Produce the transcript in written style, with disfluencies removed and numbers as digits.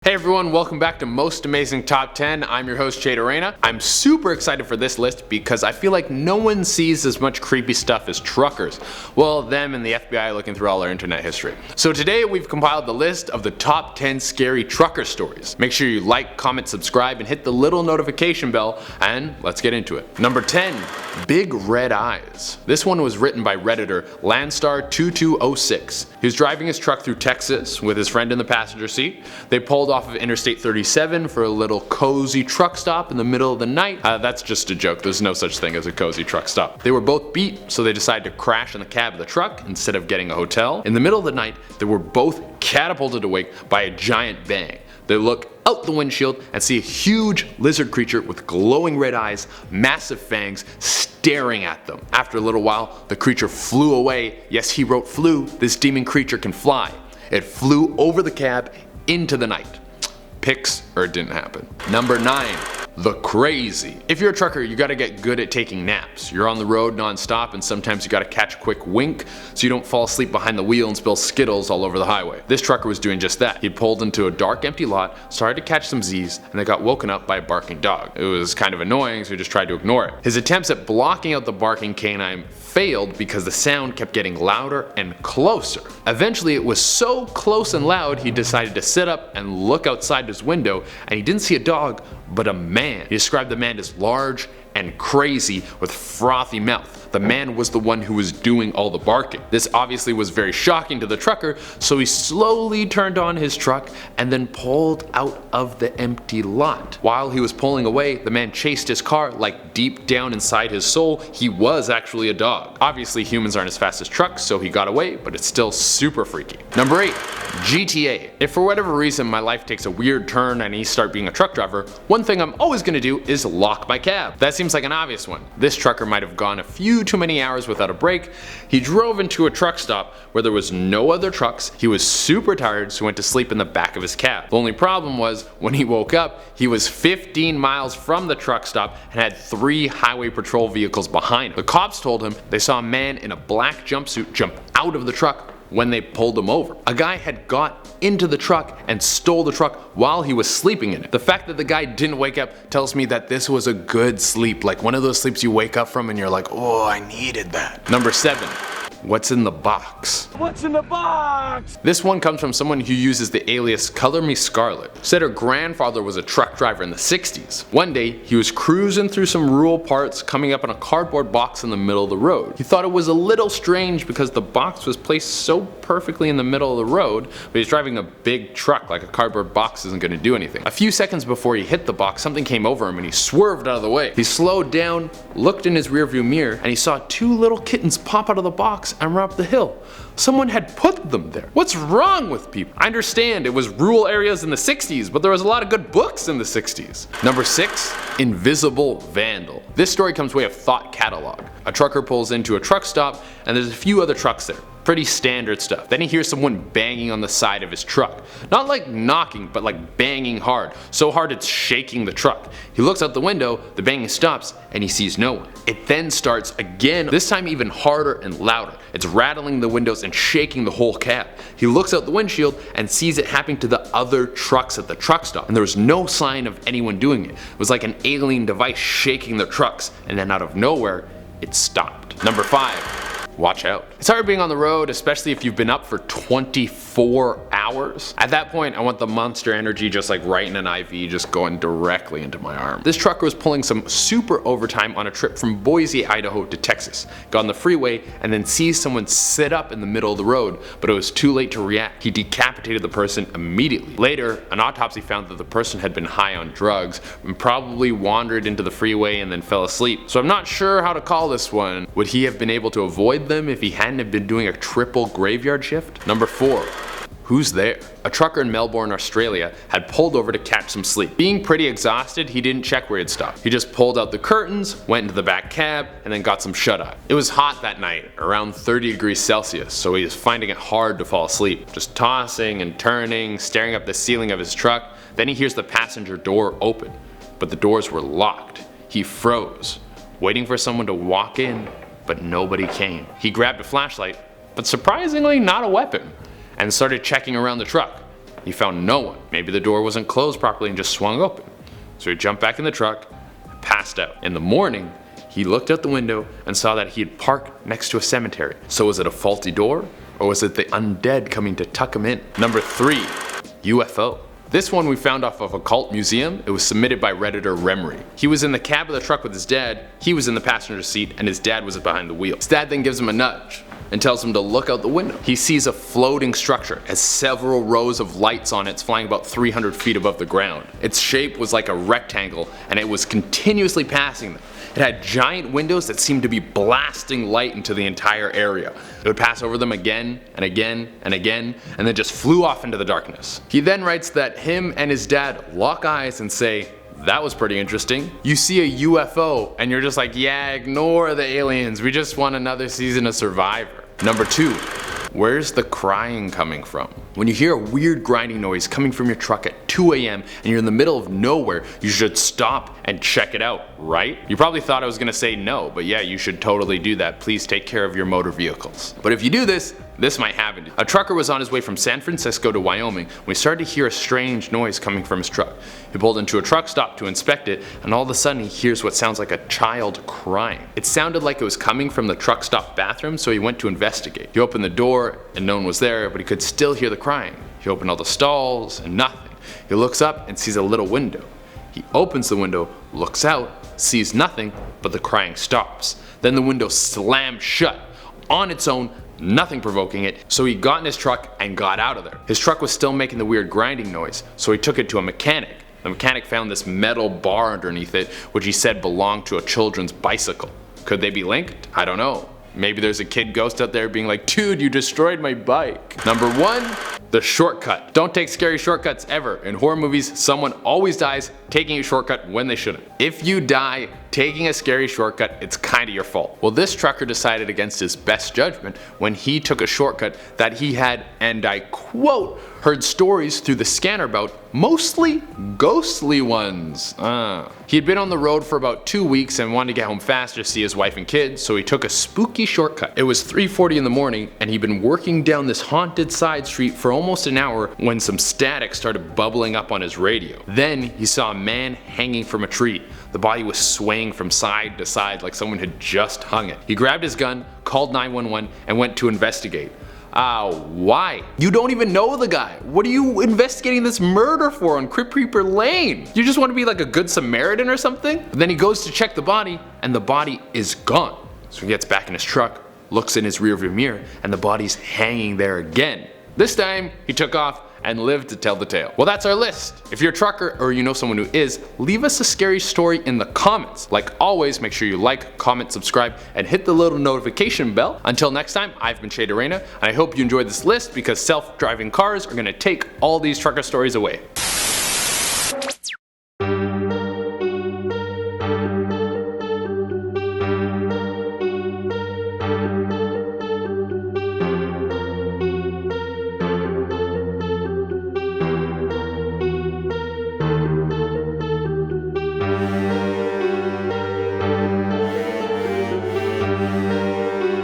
Hey everyone, welcome back to Most Amazing Top 10. I'm your host Jade Arena. I'm super excited for this list because I feel like no one sees as much creepy stuff as truckers. Well, them and the FBI looking through all our internet history. So today we've compiled the list of the top 10 scary trucker stories. Make sure you like, comment, subscribe, and hit the little notification bell, and let's get into it. Number 10. Big Red Eyes. This one was written by Redditor Landstar2206. He was driving his truck through Texas with his friend in the passenger seat. They pulled off of Interstate 37 for a little cozy truck stop in the middle of the night. That's just a joke, there's no such thing as a cozy truck stop. They were both beat, so they decided to crash in the cab of the truck instead of getting a hotel. In the middle of the night, they were both catapulted awake by a giant bang. They look out the windshield and see a huge lizard creature with glowing red eyes, massive fangs, staring at them. After a little while, the creature flew away. Yes, he wrote flew. This demon creature can fly. It flew over the cab into the night. Pics or it didn't happen. Number 9. The Crazy. If you're a trucker, you gotta get good at taking naps. You're on the road non-stop and sometimes you gotta catch a quick wink so you don't fall asleep behind the wheel and spill Skittles all over the highway. This trucker was doing just that. He pulled into a dark empty lot, started to catch some Z's, and they got woken up by a barking dog. It was kind of annoying, so he just tried to ignore it. His attempts at blocking out the barking canine failed because the sound kept getting louder and closer. Eventually it was so close and loud he decided to sit up and look outside his window, and he didn't see a dog but a man. He described the man as large and crazy with frothy mouth. The man was the one who was doing all the barking. This obviously was very shocking to the trucker, so he slowly turned on his truck and then pulled out of the empty lot. While he was pulling away, the man chased his car like deep down inside his soul he was actually a dog. Obviously humans aren't as fast as trucks, so he got away, but it's still super freaky. Number 8. GTA. If for whatever reason my life takes a weird turn and I need to start being a truck driver, one thing I'm always gonna do is lock my cab. That seems like an obvious one. This trucker might have gone a few too many hours without a break. He drove into a truck stop where there was no other trucks. He was super tired, so went to sleep in the back of his cab. The only problem was when he woke up, he was 15 miles from the truck stop and had 3 highway patrol vehicles behind him. The cops told him they saw a man in a black jumpsuit jump out of the truck when they pulled him over. A guy had got into the truck and stole the truck while he was sleeping in it. The fact that the guy didn't wake up tells me that this was a good sleep, like one of those sleeps you wake up from and you're like, oh, I needed that. Number 7. What's in the box? What's in the box? This one comes from someone who uses the alias Color Me Scarlet. Said her grandfather was a truck driver in the 60s. One day, he was cruising through some rural parts, coming up on a cardboard box in the middle of the road. He thought it was a little strange because the box was placed so perfectly in the middle of the road, but he's driving a big truck, like a cardboard box isn't going to do anything. A few seconds before he hit the box, something came over him and he swerved out of the way. He slowed down, looked in his rearview mirror, and he saw 2 little kittens pop out of the box and run up the hill. Someone had put them there. What's wrong with people? I understand it was rural areas in the 60s, but there was a lot of good books in the 60s. Number 6. Invisible Vandal. This story comes way of Thought Catalog. A trucker pulls into a truck stop and there's a few other trucks there. Pretty standard stuff. Then he hears someone banging on the side of his truck. Not like knocking, but like banging hard. So hard it's shaking the truck. He looks out the window, the banging stops, and he sees no one. It then starts again, this time even harder and louder. It's rattling the windows and shaking the whole cab. He looks out the windshield and sees it happening to the other trucks at the truck stop. And there was no sign of anyone doing it. It was like an alien device shaking the trucks, and then out of nowhere, it stopped. Number 5. Watch out. It's hard being on the road, especially if you've been up for 24 hours. At that point, I want the Monster Energy just like right in an IV, just going directly into my arm. This trucker was pulling some super overtime on a trip from Boise, Idaho to Texas. Got on the freeway and then sees someone sit up in the middle of the road, but it was too late to react. He decapitated the person immediately. Later, an autopsy found that the person had been high on drugs and probably wandered into the freeway and then fell asleep. So I'm not sure how to call this one. Would he have been able to avoid them if he hadn't have been doing a triple graveyard shift? Number 4. Who's there? A trucker in Melbourne, Australia had pulled over to catch some sleep. Being pretty exhausted, he didn't check where he'd stopped. He just pulled out the curtains, went into the back cab, and then got some shut-eye. It was hot that night, around 30 degrees Celsius, so he was finding it hard to fall asleep. Just tossing and turning, staring up the ceiling of his truck. Then he hears the passenger door open, but the doors were locked. He froze, waiting for someone to walk in, but nobody came. He grabbed a flashlight, but surprisingly not a weapon, and started checking around the truck. He found no one. Maybe the door wasn't closed properly and just swung open. So he jumped back in the truck and passed out. In the morning, he looked out the window and saw that he had parked next to a cemetery. So was it a faulty door, or was it the undead coming to tuck him in? Number 3, UFO. This one we found off of a cult museum. It was submitted by Redditor Remery. He was in the cab of the truck with his dad, he was in the passenger seat, and his dad was behind the wheel. His dad then gives him a nudge and tells him to look out the window. He sees a floating structure, has several rows of lights on it, flying about 300 feet above the ground. Its shape was like a rectangle, and it was continuously passing them. It had giant windows that seemed to be blasting light into the entire area. It would pass over them again and again and again, and then just flew off into the darkness. He then writes that him and his dad lock eyes and say, "That was pretty interesting." You see a UFO and you're just like, yeah, ignore the aliens, we just want another season of Survivor. Number 2, where's the crying coming from? When you hear a weird grinding noise coming from your truck at 2 a.m. and you're in the middle of nowhere, you should stop and check it out, right? You probably thought I was gonna say no, but yeah, you should totally do that. Please take care of your motor vehicles. But if you do this might happen. A trucker was on his way from San Francisco to Wyoming when he started to hear a strange noise coming from his truck. He pulled into a truck stop to inspect it, and all of a sudden he hears what sounds like a child crying. It sounded like it was coming from the truck stop bathroom, so he went to investigate. He opened the door and no one was there, but he could still hear the crying. He opened all the stalls and nothing. He looks up and sees a little window. He opens the window, looks out, sees nothing, but the crying stops. Then the window slams shut on its own, nothing provoking it, so he got in his truck and got out of there. His truck was still making the weird grinding noise, so he took it to a mechanic. The mechanic found this metal bar underneath it, which he said belonged to a children's bicycle. Could they be linked? I don't know. Maybe there's a kid ghost out there being like, dude, you destroyed my bike. Number 1, the shortcut. Don't take scary shortcuts ever. In horror movies, someone always dies taking a shortcut when they shouldn't. If you die taking a scary shortcut, it's kinda your fault. Well, this trucker decided against his best judgment when he took a shortcut that he had, and I quote, heard stories through the scanner about, mostly ghostly ones. He had been on the road for about 2 weeks and wanted to get home faster to see his wife and kids, so he took a spooky shortcut. It was 3:40 in the morning and he'd been working down this haunted side street for almost an hour when some static started bubbling up on his radio. Then he saw a man hanging from a tree. The body was swaying from side to side like someone had just hung it. He grabbed his gun, called 911, and went to investigate. Why? You don't even know the guy. What are you investigating this murder for on Crypt Reaper Lane? You just want to be like a good Samaritan or something? But then he goes to check the body, and the body is gone. So he gets back in his truck, looks in his rearview mirror, and the body's hanging there again. This time, he took off and lived to tell the tale. Well, that's our list. If you're a trucker or you know someone who is, leave us a scary story in the comments. Like always, make sure you like, comment, subscribe, and hit the little notification bell. Until next time, I've been Shade Arena, and I hope you enjoyed this list because self-driving cars are gonna take all these trucker stories away.